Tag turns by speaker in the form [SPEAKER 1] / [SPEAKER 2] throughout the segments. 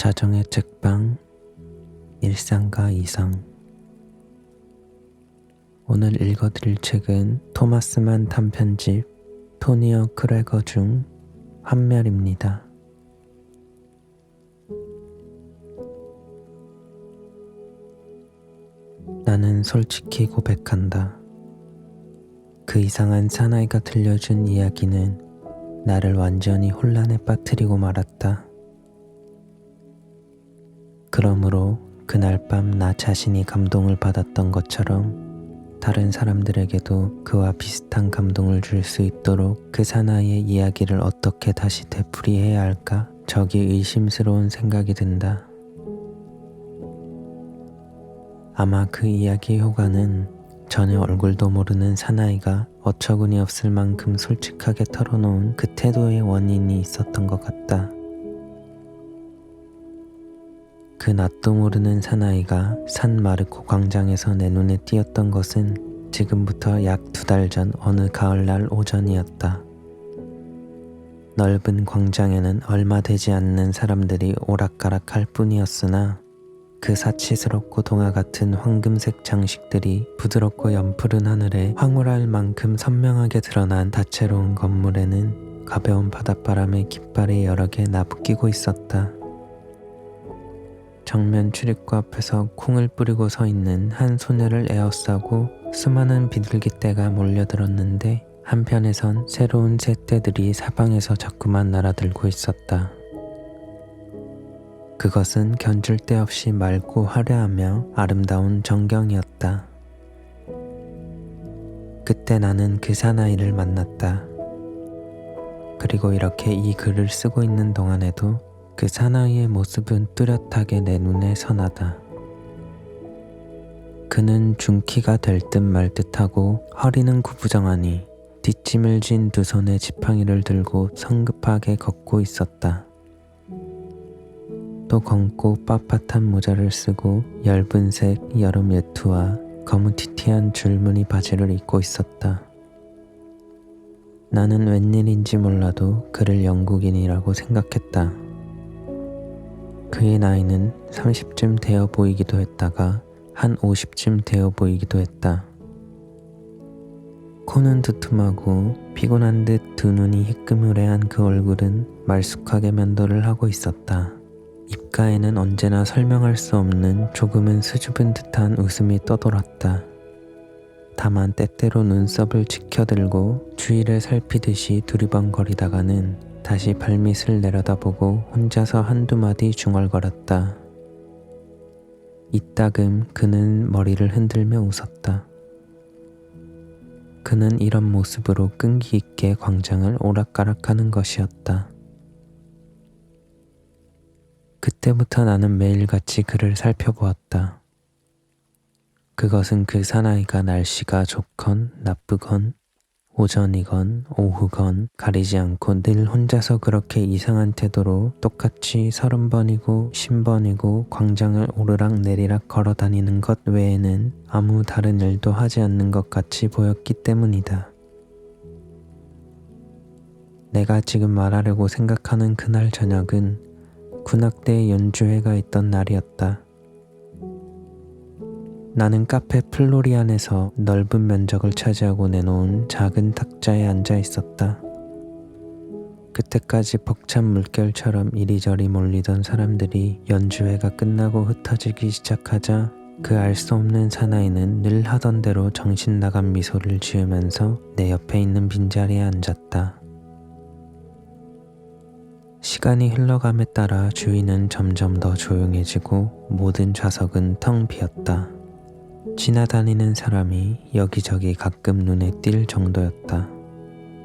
[SPEAKER 1] 자정의 책방, 일상과 이성. 오늘 읽어드릴 책은 토마스만 단편집 토니어 크레거 중 환멸입니다. 나는 솔직히 고백한다. 그 이상한 사나이가 들려준 이야기는 나를 완전히 혼란에 빠뜨리고 말았다. 그러므로 그날 밤 나 자신이 감동을 받았던 것처럼 다른 사람들에게도 그와 비슷한 감동을 줄 수 있도록 그 사나이의 이야기를 어떻게 다시 되풀이해야 할까? 저기 의심스러운 생각이 든다. 아마 그 이야기의 효과는 전혀 얼굴도 모르는 사나이가 어처구니 없을 만큼 솔직하게 털어놓은 그 태도의 원인이 있었던 것 같다. 그 낯도 모르는 사나이가 산 마르코 광장에서 내 눈에 띄었던 것은 지금부터 약 2달 전 어느 가을날 오전이었다. 넓은 광장에는 얼마 되지 않는 사람들이 오락가락할 뿐이었으나 그 사치스럽고 동화 같은 황금색 장식들이 부드럽고 연푸른 하늘에 황홀할 만큼 선명하게 드러난 다채로운 건물에는 가벼운 바닷바람의 깃발이 여러 개 나부끼고 있었다. 정면 출입구 앞에서 콩을 뿌리고 서 있는 한 소녀를 에워싸고 수많은 비둘기떼가 몰려들었는데 한편에선 새로운 새떼들이 사방에서 자꾸만 날아들고 있었다. 그것은 견줄 데 없이 맑고 화려하며 아름다운 전경이었다. 그때 나는 그 사나이를 만났다. 그리고 이렇게 이 글을 쓰고 있는 동안에도 그 사나이의 모습은 뚜렷하게 내 눈에 선하다. 그는 중키가 될 듯 말 듯하고 허리는 구부정하니 뒷짐을 진 두 손에 지팡이를 들고 성급하게 걷고 있었다. 또 검고 빳빳한 모자를 쓰고 엷은색 여름 외투와 거무튀튀한 줄무늬 바지를 입고 있었다. 나는 웬일인지 몰라도 그를 영국인이라고 생각했다. 그의 나이는 30쯤 되어 보이기도 했다가 한 50쯤 되어 보이기도 했다. 코는 두툼하고 피곤한 듯 두 눈이 희끄무레한 그 얼굴은 말쑥하게 면도를 하고 있었다. 입가에는 언제나 설명할 수 없는 조금은 수줍은 듯한 웃음이 떠돌았다. 다만 때때로 눈썹을 치켜들고 주위를 살피듯이 두리번거리다가는 다시 발밑을 내려다보고 혼자서 한두 마디 중얼거렸다. 이따금 그는 머리를 흔들며 웃었다. 그는 이런 모습으로 끈기 있게 광장을 오락가락하는 것이었다. 그때부터 나는 매일같이 그를 살펴보았다. 그것은 그 사나이가 날씨가 좋건 나쁘건 오전이건 오후건 가리지 않고 늘 혼자서 그렇게 이상한 태도로 똑같이 30번이고 50번이고 광장을 오르락 내리락 걸어다니는 것 외에는 아무 다른 일도 하지 않는 것 같이 보였기 때문이다. 내가 지금 말하려고 생각하는 그날 저녁은 군악대의 연주회가 있던 날이었다. 나는 카페 플로리안에서 넓은 면적을 차지하고 내놓은 작은 탁자에 앉아 있었다. 그때까지 벅찬 물결처럼 이리저리 몰리던 사람들이 연주회가 끝나고 흩어지기 시작하자 그 알 수 없는 사나이는 늘 하던 대로 정신 나간 미소를 지으면서 내 옆에 있는 빈자리에 앉았다. 시간이 흘러감에 따라 주위는 점점 더 조용해지고 모든 좌석은 텅 비었다. 지나다니는 사람이 여기저기 가끔 눈에 띌 정도였다.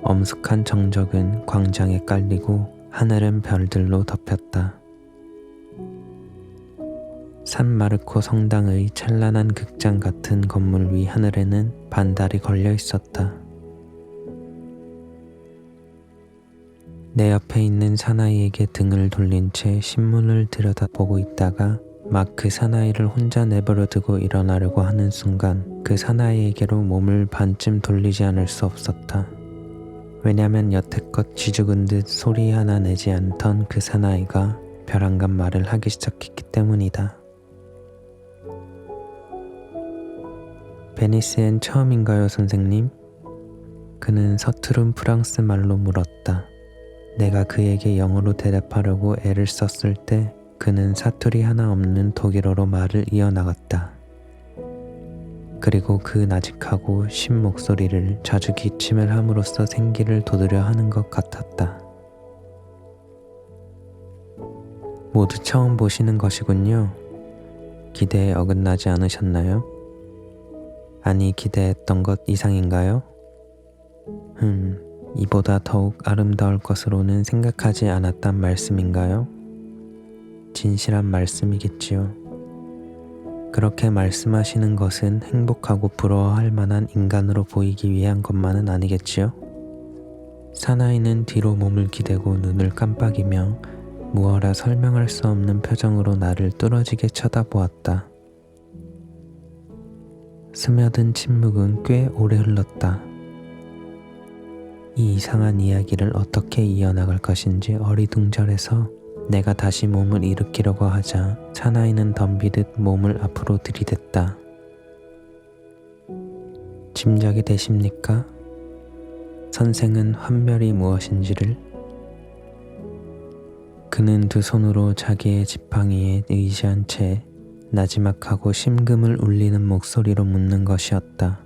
[SPEAKER 1] 엄숙한 정적은 광장에 깔리고 하늘은 별들로 덮였다. 산마르코 성당의 찬란한 극장 같은 건물 위 하늘에는 반달이 걸려 있었다. 내 옆에 있는 사나이에게 등을 돌린 채 신문을 들여다보고 있다가 막 그 사나이를 혼자 내버려 두고 일어나려고 하는 순간 그 사나이에게로 몸을 반쯤 돌리지 않을 수 없었다. 왜냐면 여태껏 쥐죽은 듯 소리 하나 내지 않던 그 사나이가 벼랑간 말을 하기 시작했기 때문이다. 베니스엔 처음인가요, 선생님? 그는 서투른 프랑스 말로 물었다. 내가 그에게 영어로 대답하려고 애를 썼을 때 그는 사투리 하나 없는 독일어로 말을 이어나갔다. 그리고 그 나직하고 쉰 목소리를 자주 기침을 함으로써 생기를 돋으려 하는 것 같았다. 모두 처음 보시는 것이군요. 기대에 어긋나지 않으셨나요? 아니, 기대했던 것 이상인가요? 이보다 더욱 아름다울 것으로는 생각하지 않았단 말씀인가요? 진실한 말씀이겠지요. 그렇게 말씀하시는 것은 행복하고 부러워할 만한 인간으로 보이기 위한 것만은 아니겠지요? 사나이는 뒤로 몸을 기대고 눈을 깜빡이며 무어라 설명할 수 없는 표정으로 나를 뚫어지게 쳐다보았다. 스며든 침묵은 꽤 오래 흘렀다. 이 이상한 이야기를 어떻게 이어나갈 것인지 어리둥절해서 내가 다시 몸을 일으키려고 하자 사나이는 덤비듯 몸을 앞으로 들이댔다. 짐작이 되십니까? 선생은 환멸이 무엇인지를? 그는 두 손으로 자기의 지팡이에 의지한 채 나지막하고 심금을 울리는 목소리로 묻는 것이었다.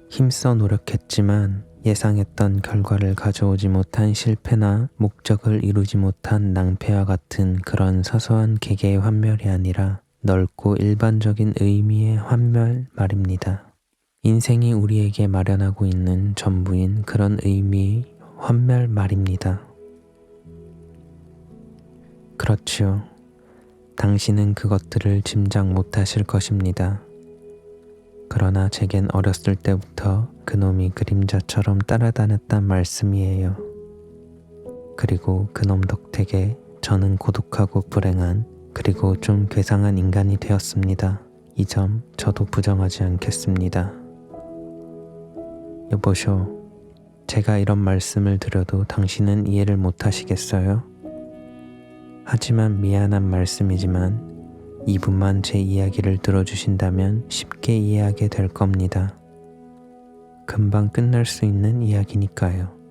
[SPEAKER 1] 힘써 노력했지만 예상했던 결과를 가져오지 못한 실패나 목적을 이루지 못한 낭패와 같은 그런 사소한 개개의 환멸이 아니라 넓고 일반적인 의미의 환멸 말입니다. 인생이 우리에게 마련하고 있는 전부인 그런 의미의 환멸 말입니다. 그렇지요. 당신은 그것들을 짐작 못하실 것입니다. 그러나 제겐 어렸을 때부터 그놈이 그림자처럼 따라다녔단 말씀이에요. 그리고 그놈 덕택에 저는 고독하고 불행한 그리고 좀 괴상한 인간이 되었습니다. 이 점 저도 부정하지 않겠습니다. 여보쇼, 제가 이런 말씀을 드려도 당신은 이해를 못하시겠어요? 하지만 미안한 말씀이지만 2분만 제 이야기를 들어주신다면 쉽게 이해하게 될 겁니다. 금방 끝날 수 있는 이야기니까요.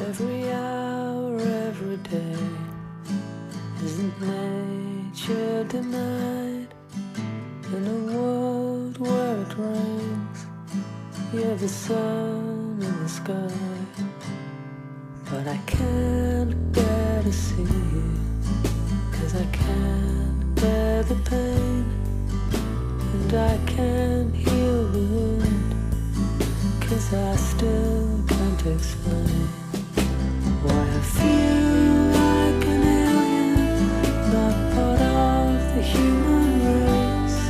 [SPEAKER 2] Every hour, every day, isn't nature denied? In a world where it rains, you're the sun in the sky. But I can't bear to see you, 'cause I can't bear the pain, and I can't heal the wound, 'cause I still can't explain why I feel like an alien, not part of the human race,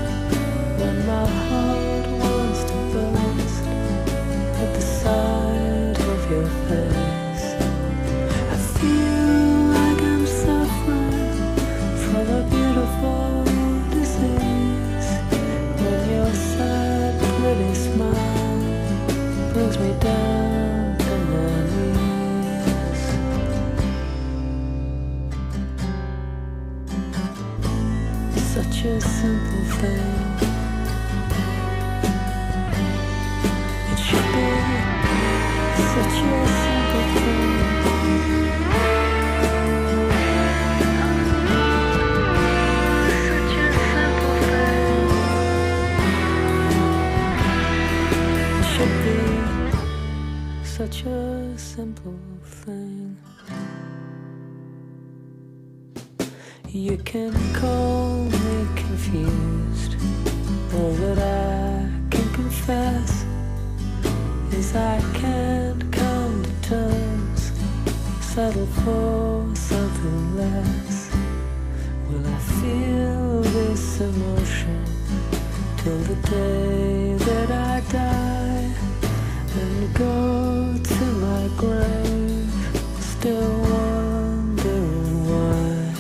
[SPEAKER 2] when my heart wants to burst at the sight of your face. I feel like I'm suffering from a beautiful disease, when your sad, pretty smile brings me down to my knees. Such a simple thing, it should be such a simple thing. Such a simple thing. It should be such a simple thing. You can call me confused. All that I can confess is I can't come to terms, settle for something less. feel this emotion till the day that I die and go to my grave, still wondering why.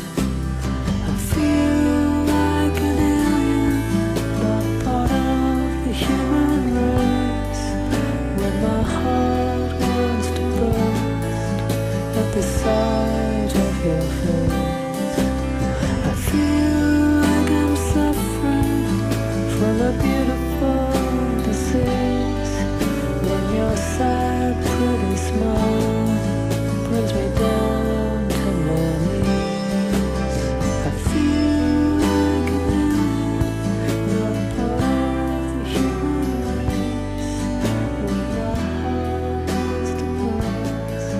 [SPEAKER 2] I feel like an alien, not part of the human race, when my heart wants to burst at the sight of your face. I feel like I'm suffering from a beautiful disease, when your sad, pretty smile brings me down to my knees. I feel like an alien, not part of the human race, when my heart wants to burst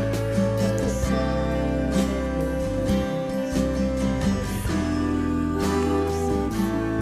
[SPEAKER 2] at the sight of your face. I feel like I'm suffering.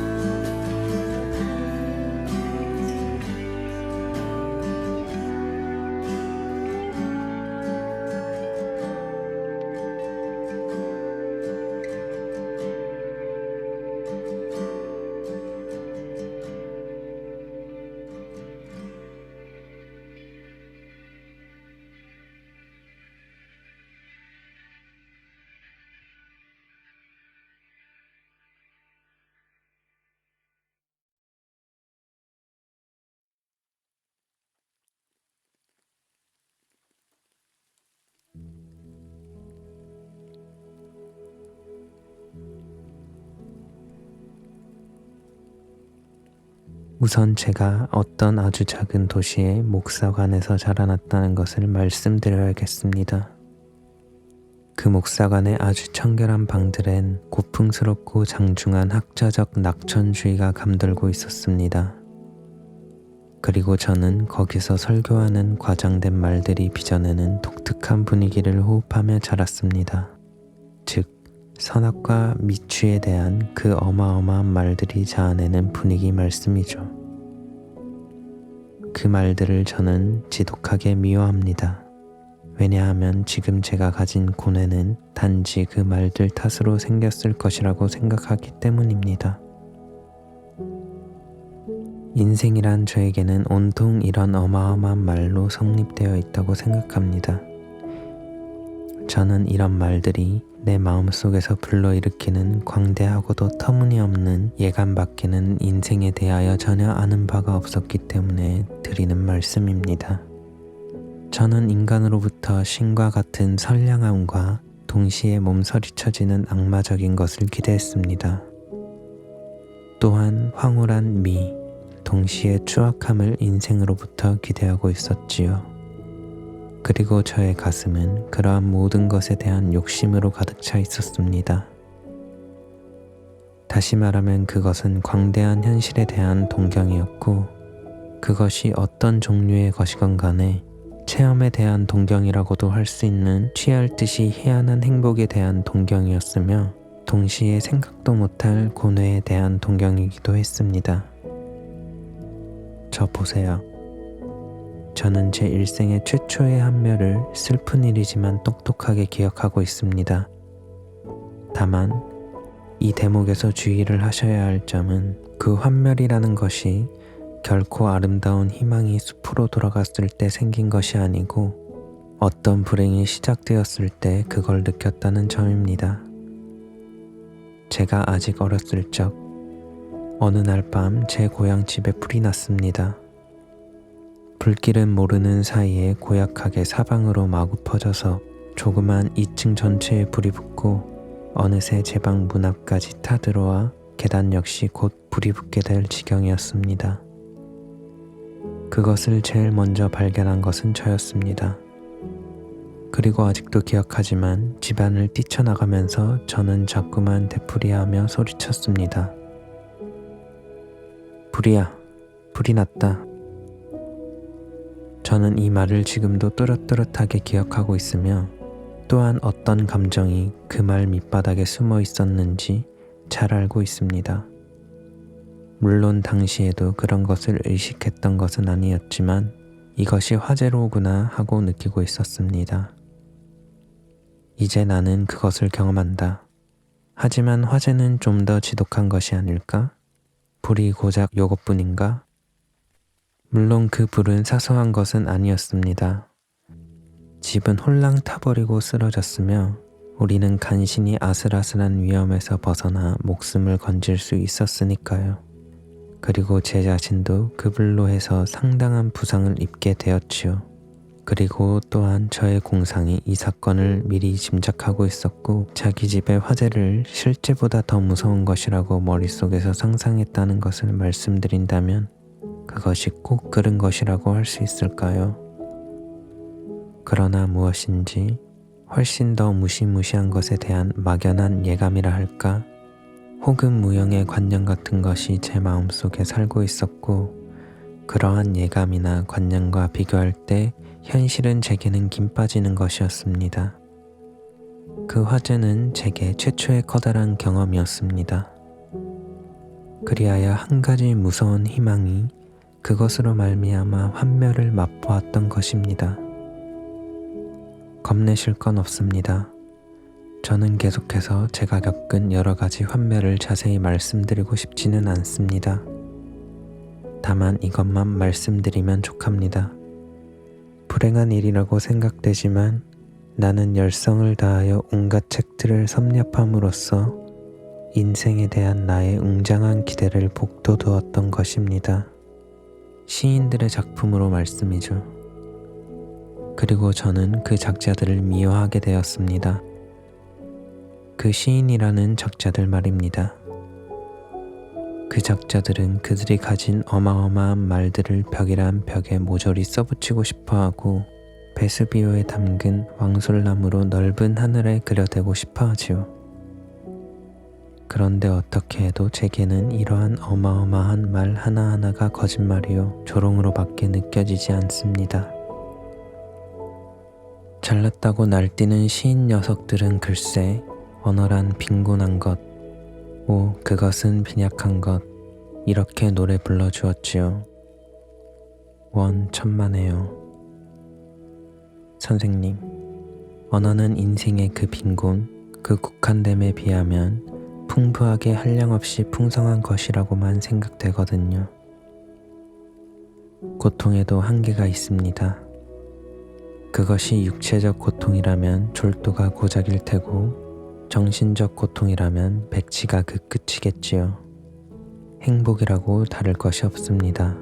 [SPEAKER 1] 우선 제가 어떤 아주 작은 도시의 목사관에서 자라났다는 것을 말씀드려야겠습니다. 그 목사관의 아주 청결한 방들엔 고풍스럽고 장중한 학자적 낙천주의가 감돌고 있었습니다. 그리고 저는 거기서 설교하는 과장된 말들이 빚어내는 독특한 분위기를 호흡하며 자랐습니다. 즉, 선악과 미취에 대한 그 어마어마한 말들이 자아내는 분위기 말씀이죠. 그 말들을 저는 지독하게 미워합니다. 왜냐하면 지금 제가 가진 고뇌는 단지 그 말들 탓으로 생겼을 것이라고 생각하기 때문입니다. 인생이란 저에게는 온통 이런 어마어마한 말로 성립되어 있다고 생각합니다. 저는 이런 말들이 내 마음속에서 불러일으키는 광대하고도 터무니없는 예감밖에는 인생에 대하여 전혀 아는 바가 없었기 때문에 드리는 말씀입니다. 저는 인간으로부터 신과 같은 선량함과 동시에 몸서리쳐지는 악마적인 것을 기대했습니다. 또한 황홀한 미, 동시에 추악함을 인생으로부터 기대하고 있었지요. 그리고 저의 가슴은 그러한 모든 것에 대한 욕심으로 가득 차 있었습니다. 다시 말하면 그것은 광대한 현실에 대한 동경이었고, 그것이 어떤 종류의 것이건 간에 체험에 대한 동경이라고도 할 수 있는 취할 듯이 희한한 행복에 대한 동경이었으며, 동시에 생각도 못할 고뇌에 대한 동경이기도 했습니다. 저 보세요. 저는 제 일생의 최초의 한멸을 슬픈 일이지만 똑똑하게 기억하고 있습니다. 다만 이 대목에서 주의를 하셔야 할 점은 그 환멸이라는 것이 결코 아름다운 희망이 숲으로 돌아갔을 때 생긴 것이 아니고 어떤 불행이 시작되었을 때 그걸 느꼈다는 점입니다. 제가 아직 어렸을 적 어느 날 밤 제 고향집에 불이 났습니다. 불길은 모르는 사이에 고약하게 사방으로 마구 퍼져서 조그만 2층 전체에 불이 붙고 어느새 제 방 문 앞까지 타들어와 계단 역시 곧 불이 붙게 될 지경이었습니다. 그것을 제일 먼저 발견한 것은 저였습니다. 그리고 아직도 기억하지만 집안을 뛰쳐나가면서 저는 자꾸만 되풀이하며 소리쳤습니다. 불이야, 불이 났다. 저는 이 말을 지금도 또렷또렷하게 기억하고 있으며 또한 어떤 감정이 그 말 밑바닥에 숨어 있었는지 잘 알고 있습니다. 물론 당시에도 그런 것을 의식했던 것은 아니었지만 이것이 화제로구나 하고 느끼고 있었습니다. 이제 나는 그것을 경험한다. 하지만 화재는 좀 더 지독한 것이 아닐까? 불이 고작 요것뿐인가? 물론 그 불은 사소한 것은 아니었습니다. 집은 홀랑 타버리고 쓰러졌으며 우리는 간신히 아슬아슬한 위험에서 벗어나 목숨을 건질 수 있었으니까요. 그리고 제 자신도 그 불로 해서 상당한 부상을 입게 되었지요. 그리고 또한 저의 공상이 이 사건을 미리 짐작하고 있었고 자기 집의 화재를 실제보다 더 무서운 것이라고 머릿속에서 상상했다는 것을 말씀드린다면 그것이 꼭 그른 것이라고 할 수 있을까요? 그러나 무엇인지 훨씬 더 무시무시한 것에 대한 막연한 예감이라 할까? 혹은 무형의 관념 같은 것이 제 마음속에 살고 있었고 그러한 예감이나 관념과 비교할 때 현실은 제게는 김 빠지는 것이었습니다. 그 화재는 제게 최초의 커다란 경험이었습니다. 그리하여 한 가지 무서운 희망이 그것으로 말미암아 환멸을 맛보았던 것입니다. 겁내실 건 없습니다. 저는 계속해서 제가 겪은 여러 가지 환멸을 자세히 말씀드리고 싶지는 않습니다. 다만 이것만 말씀드리면 족합니다. 불행한 일이라고 생각되지만 나는 열성을 다하여 온갖 책들을 섭렵함으로써 인생에 대한 나의 웅장한 기대를 복돋우었던 것입니다. 시인들의 작품으로 말씀이죠. 그리고 저는 그 작자들을 미워하게 되었습니다. 그 시인이라는 작자들 말입니다. 그 작자들은 그들이 가진 어마어마한 말들을 벽이란 벽에 모조리 써붙이고 싶어하고 베스비오에 담근 왕솔나무로 넓은 하늘에 그려대고 싶어하지요. 그런데 어떻게 해도 제게는 이러한 어마어마한 말 하나하나가 거짓말이요 조롱으로밖에 느껴지지 않습니다. 잘났다고 날뛰는 시인 녀석들은 글쎄 언어란 빈곤한 것, 오 그것은 빈약한 것 이렇게 노래 불러주었지요. 원 천만에요. 선생님, 언어는 인생의 그 빈곤, 그 국한됨에 비하면 풍부하게 한량없이 풍성한 것이라고만 생각되거든요. 고통에도 한계가 있습니다. 그것이 육체적 고통이라면 졸도가 고작일 테고 정신적 고통이라면 백치가 그 끝이겠지요. 행복이라고 다를 것이 없습니다.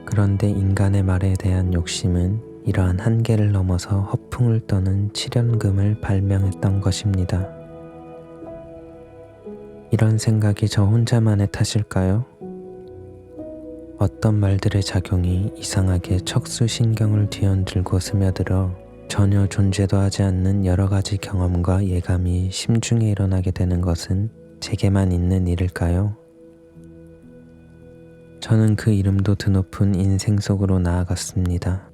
[SPEAKER 1] 그런데 인간의 말에 대한 욕심은 이러한 한계를 넘어서 허풍을 떠는 칠연금을 발명했던 것입니다. 이런 생각이 저 혼자만의 탓일까요? 어떤 말들의 작용이 이상하게 척수신경을 뒤흔들고 스며들어 전혀 존재도 하지 않는 여러 가지 경험과 예감이 심중에 일어나게 되는 것은 제게만 있는 일일까요? 저는 그 이름도 드높은 인생 속으로 나아갔습니다.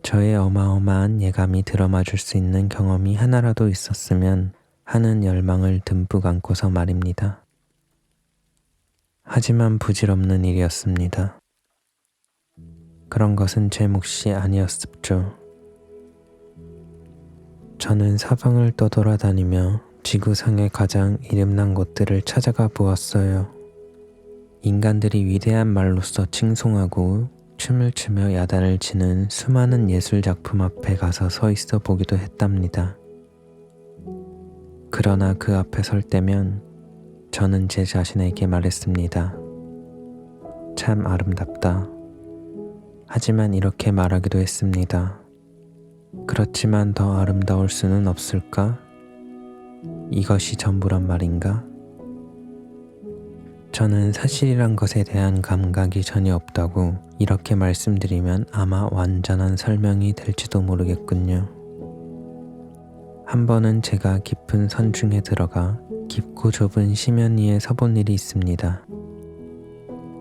[SPEAKER 1] 저의 어마어마한 예감이 들어맞을 수 있는 경험이 하나라도 있었으면 하는 열망을 듬뿍 안고서 말입니다. 하지만 부질없는 일이었습니다. 그런 것은 제 몫이 아니었습죠. 저는 사방을 떠돌아다니며 지구상의 가장 이름난 곳들을 찾아가 보았어요. 인간들이 위대한 말로써 칭송하고 춤을 추며 야단을 치는 수많은 예술작품 앞에 가서 서 있어 보기도 했답니다. 그러나 그 앞에 설 때면 저는 제 자신에게 말했습니다. 참 아름답다. 하지만 이렇게 말하기도 했습니다. 그렇지만 더 아름다울 수는 없을까? 이것이 전부란 말인가? 저는 사실이란 것에 대한 감각이 전혀 없다고 이렇게 말씀드리면 아마 완전한 설명이 될지도 모르겠군요. 한 번은 제가 깊은 선 중에 들어가 깊고 좁은 심연 위에 서본 일이 있습니다.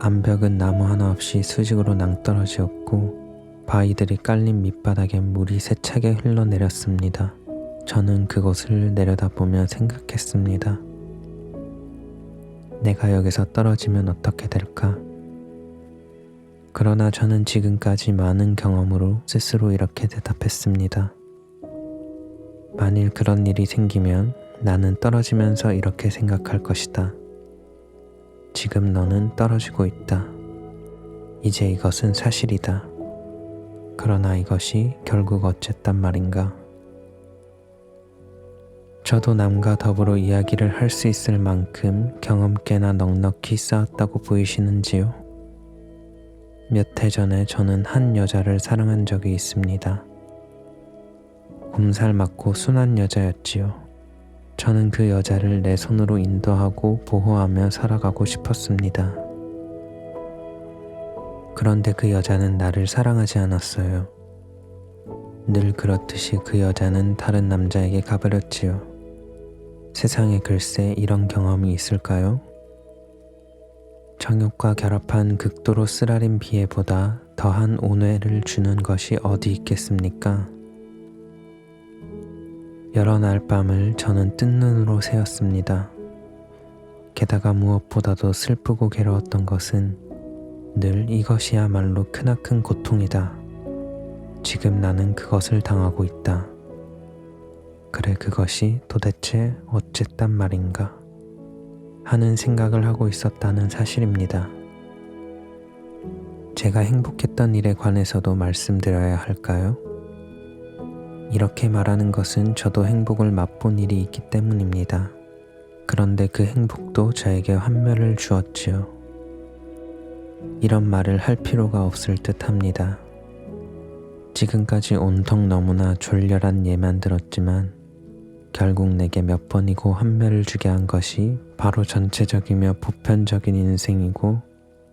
[SPEAKER 1] 암벽은 나무 하나 없이 수직으로 낭떠러지었고 바위들이 깔린 밑바닥에 물이 세차게 흘러내렸습니다. 저는 그곳을 내려다보며 생각했습니다. 내가 여기서 떨어지면 어떻게 될까? 그러나 저는 지금까지 많은 경험으로 스스로 이렇게 대답했습니다. 만일 그런 일이 생기면 나는 떨어지면서 이렇게 생각할 것이다. 지금 너는 떨어지고 있다. 이제 이것은 사실이다. 그러나 이것이 결국 어쨌단 말인가? 저도 남과 더불어 이야기를 할 수 있을 만큼 경험 꽤나 넉넉히 쌓았다고 보이시는지요? 몇 해 전에 저는 한 여자를 사랑한 적이 있습니다. 곰살 맞고 순한 여자였지요. 저는 그 여자를 내 손으로 인도하고 보호하며 살아가고 싶었습니다. 그런데 그 여자는 나를 사랑하지 않았어요. 늘 그렇듯이 그 여자는 다른 남자에게 가버렸지요. 세상에 글쎄 이런 경험이 있을까요? 정욕과 결합한 극도로 쓰라린 비애보다 더한 온회를 주는 것이 어디 있겠습니까? 여러 날 밤을 저는 뜬 눈으로 새었습니다. 게다가 무엇보다도 슬프고 괴로웠던 것은 늘 이것이야말로 크나큰 고통이다. 지금 나는 그것을 당하고 있다. 그래 그것이 도대체 어쨌단 말인가 하는 생각을 하고 있었다는 사실입니다. 제가 행복했던 일에 관해서도 말씀드려야 할까요? 이렇게 말하는 것은 저도 행복을 맛본 일이 있기 때문입니다. 그런데 그 행복도 저에게 환멸을 주었지요. 이런 말을 할 필요가 없을 듯 합니다. 지금까지 온통 너무나 졸렬한 예만 들었지만 결국 내게 몇 번이고 환멸을 주게 한 것이 바로 전체적이며 보편적인 인생이고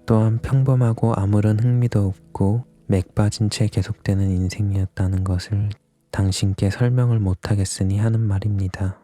[SPEAKER 1] 또한 평범하고 아무런 흥미도 없고 맥 빠진 채 계속되는 인생이었다는 것을 당신께 설명을 못하겠으니 하는 말입니다.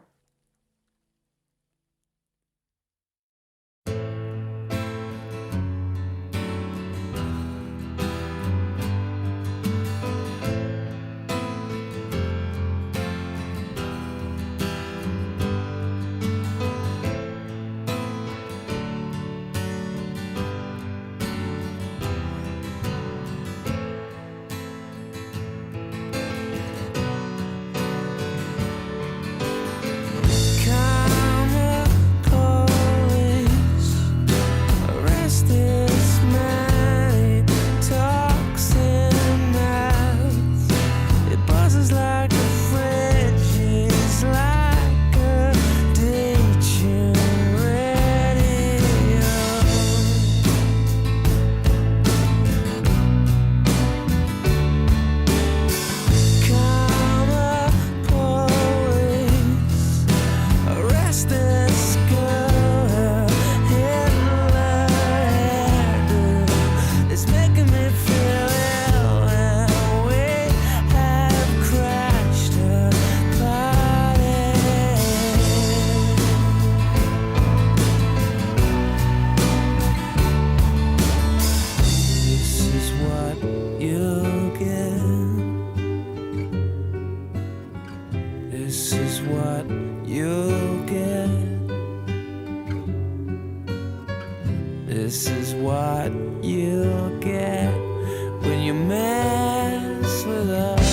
[SPEAKER 1] This is what you'll get. This is what you'll get when you mess with us.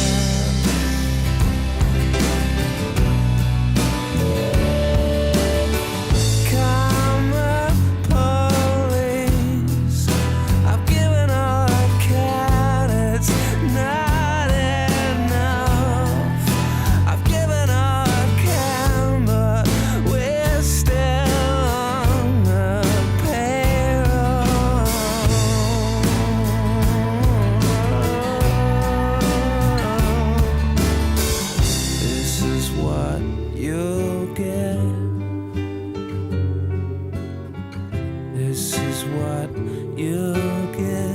[SPEAKER 1] This is what you'll get.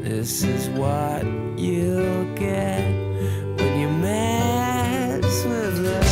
[SPEAKER 1] This is what you'll get when you mess with us.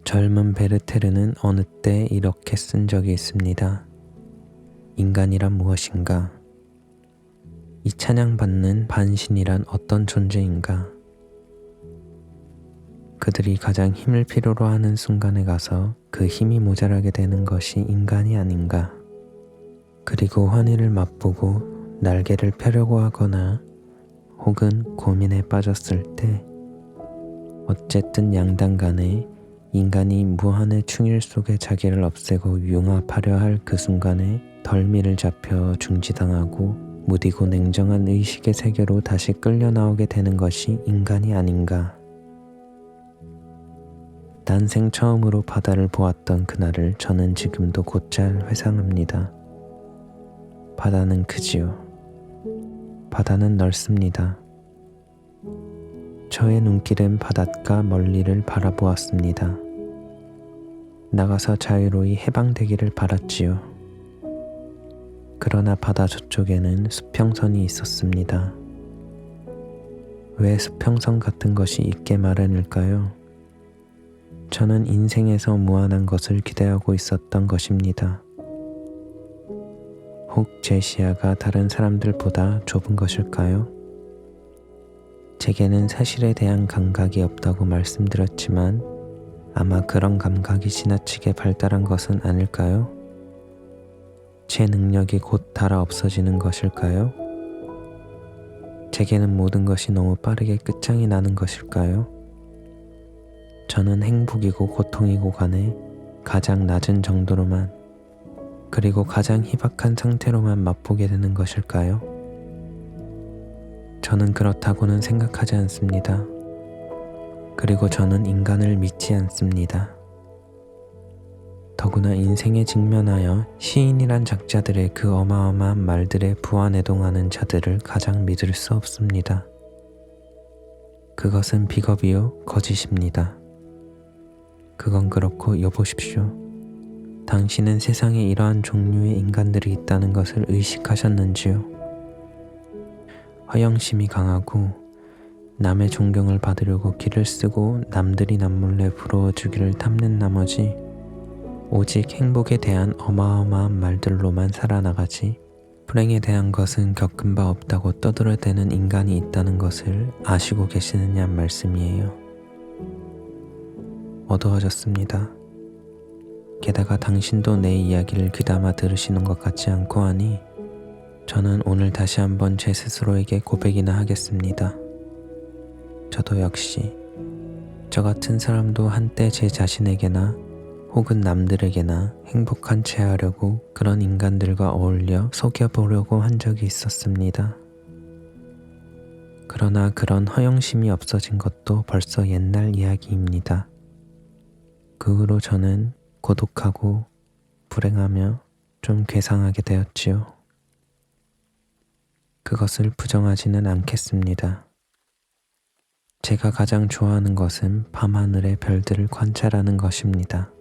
[SPEAKER 1] 젊은 베르테르는 어느 때 이렇게 쓴 적이 있습니다. 인간이란 무엇인가? 이 찬양받는 반신이란 어떤 존재인가? 그들이 가장 힘을 필요로 하는 순간에 가서 그 힘이 모자라게 되는 것이 인간이 아닌가? 그리고 환희를 맛보고 날개를 펴려고 하거나 혹은 고민에 빠졌을 때 어쨌든 양당 간에 인간이 무한의 충일 속에 자기를 없애고 융합하려 할 그 순간에 덜미를 잡혀 중지당하고 무디고 냉정한 의식의 세계로 다시 끌려 나오게 되는 것이 인간이 아닌가. 난생 처음으로 바다를 보았던 그날을 저는 지금도 곧잘 회상합니다. 바다는 크지요. 바다는 넓습니다. 저의 눈길은 바닷가 멀리를 바라보았습니다. 나가서 자유로이 해방되기를 바랐지요. 그러나 바다 저쪽에는 수평선이 있었습니다. 왜 수평선 같은 것이 있게 마련일까요? 저는 인생에서 무한한 것을 기대하고 있었던 것입니다. 혹 제 시야가 다른 사람들보다 좁은 것일까요? 제게는 사실에 대한 감각이 없다고 말씀드렸지만 아마 그런 감각이 지나치게 발달한 것은 아닐까요? 제 능력이 곧 닳아 없어지는 것일까요? 제게는 모든 것이 너무 빠르게 끝장이 나는 것일까요? 저는 행복이고 고통이고 간에 가장 낮은 정도로만 그리고 가장 희박한 상태로만 맛보게 되는 것일까요? 저는 그렇다고는 생각하지 않습니다. 그리고 저는 인간을 믿지 않습니다. 더구나 인생에 직면하여 시인이란 작자들의 그 어마어마한 말들에 부안해동하는 자들을 가장 믿을 수 없습니다. 그것은 비겁이요 거짓입니다. 그건 그렇고 여보십시오. 당신은 세상에 이러한 종류의 인간들이 있다는 것을 의식하셨는지요? 허영심이 강하고 남의 존경을 받으려고 기를 쓰고 남들이 남몰래 부러워주기를 탐낸 나머지 오직 행복에 대한 어마어마한 말들로만 살아나가지 불행에 대한 것은 겪은 바 없다고 떠들어대는 인간이 있다는 것을 아시고 계시느냐 말씀이에요. 어두워졌습니다. 게다가 당신도 내 이야기를 귀담아 들으시는 것 같지 않고 하니 저는 오늘 다시 한번 제 스스로에게 고백이나 하겠습니다. 저도 역시 저 같은 사람도 한때 제 자신에게나 혹은 남들에게나 행복한 채 하려고 그런 인간들과 어울려 속여보려고 한 적이 있었습니다. 그러나 그런 허영심이 없어진 것도 벌써 옛날 이야기입니다. 그 후로 저는 고독하고 불행하며 좀 괴상하게 되었지요. 그것을 부정하지는 않겠습니다. 제가 가장 좋아하는 것은 밤하늘의 별들을 관찰하는 것입니다.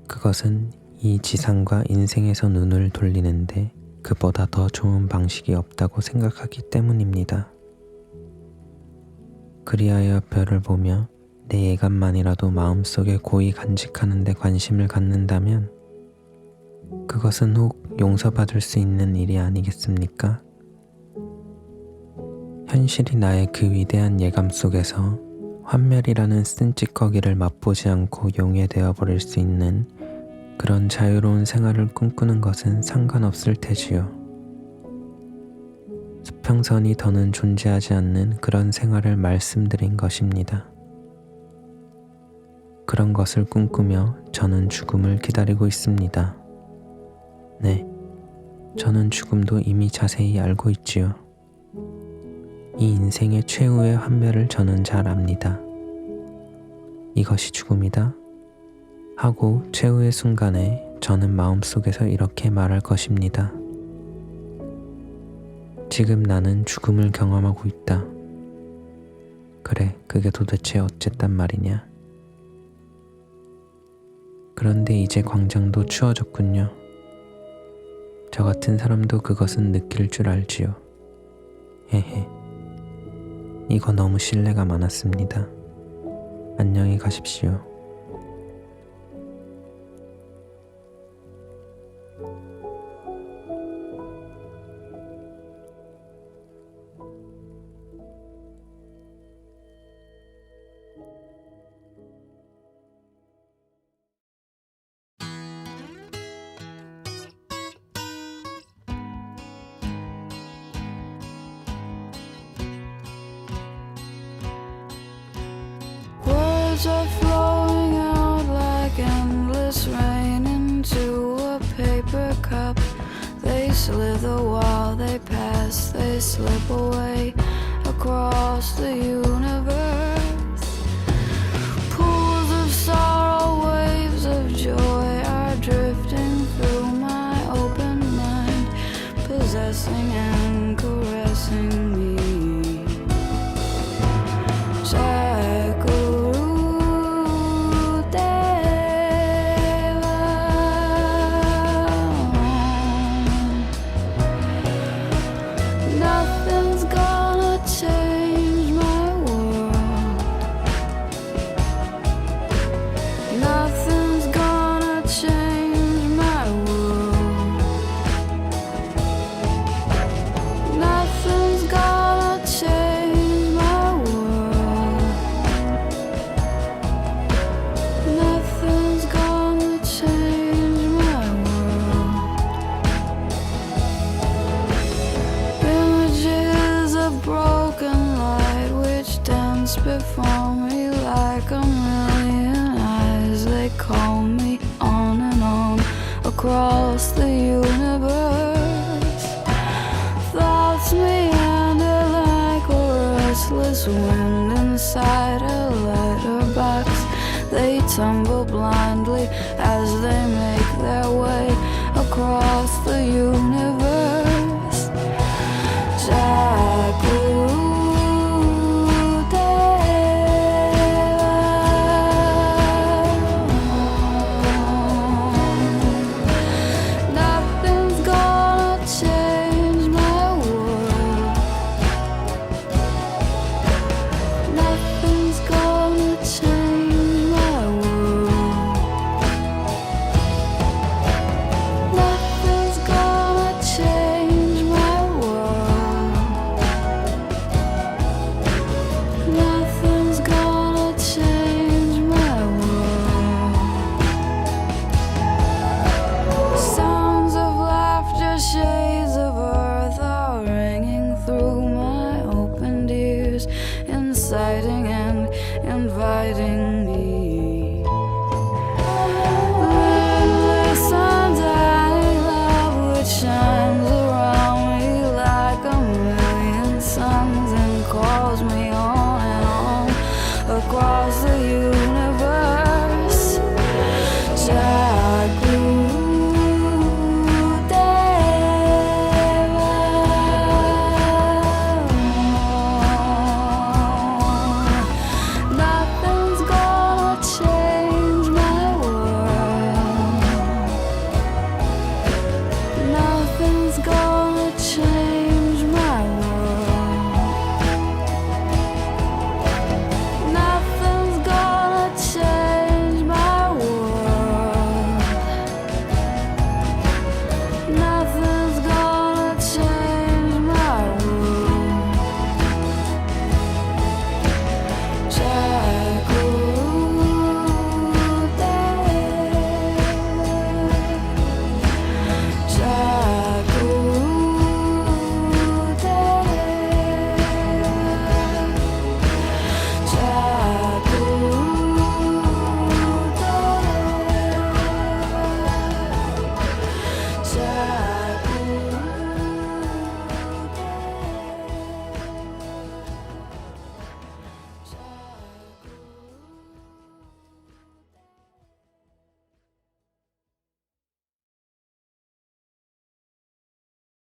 [SPEAKER 1] 그것은 이 지상과 인생에서 눈을 돌리는데 그보다 더 좋은 방식이 없다고 생각하기 때문입니다. 그리하여 별을 보며 내 예감만이라도 마음속에 고이 간직하는 데 관심을 갖는다면 그것은 혹 용서받을 수 있는 일이 아니겠습니까? 현실이 나의 그 위대한 예감 속에서 환멸이라는 쓴 찌꺼기를 맛보지 않고 용해되어 버릴 수 있는 그런 자유로운 생활을 꿈꾸는 것은 상관없을 테지요. 수평선이 더는 존재하지 않는 그런 생활을 말씀드린 것입니다. 그런 것을 꿈꾸며 저는 죽음을 기다리고 있습니다. 네, 저는 죽음도 이미 자세히 알고 있지요. 이 인생의 최후의 환멸을 저는 잘 압니다. 이것이 죽음이다 하고 최후의 순간에 저는 마음속에서 이렇게 말할 것입니다. 지금 나는 죽음을 경험하고 있다. 그래, 그게 도대체 어쨌단 말이냐? 그런데 이제 광장도 추워졌군요. 저 같은 사람도 그것은 느낄 줄 알지요. 헤헤. 이거 너무 신뢰가 많았습니다. 안녕히 가십시오.
[SPEAKER 2] Words are flowing out like endless rain into a paper cup. They slither while they pass, they slip away across the universe. Pools of sorrow, waves of joy are drifting through my open mind, possessing and caressing me. Nothing's gonna change my world. Nothing's gonna change my world. Nothing's gonna change my world. Nothing's gonna change my world. Images of broken light which dance before me like a million eyes. They call me on and on across the universe. Thoughts meander like a restless wind inside a letterbox. They tumble blindly as they make their way across the universe. Nothing's gonna change my world. Nothing's gonna change my world. Nothing's gonna change my world. Nothing's gonna change my world. Sounds of laughter, shades of earth are ringing through my opened ears, inciting and inviting me. Endless undying love which shines around me like a million suns and calls me on and on across the universe. Nothing's gonna change my world. Nothing's gonna change my world. Nothing's gonna change my world. Nothing's gonna change my world. Jack.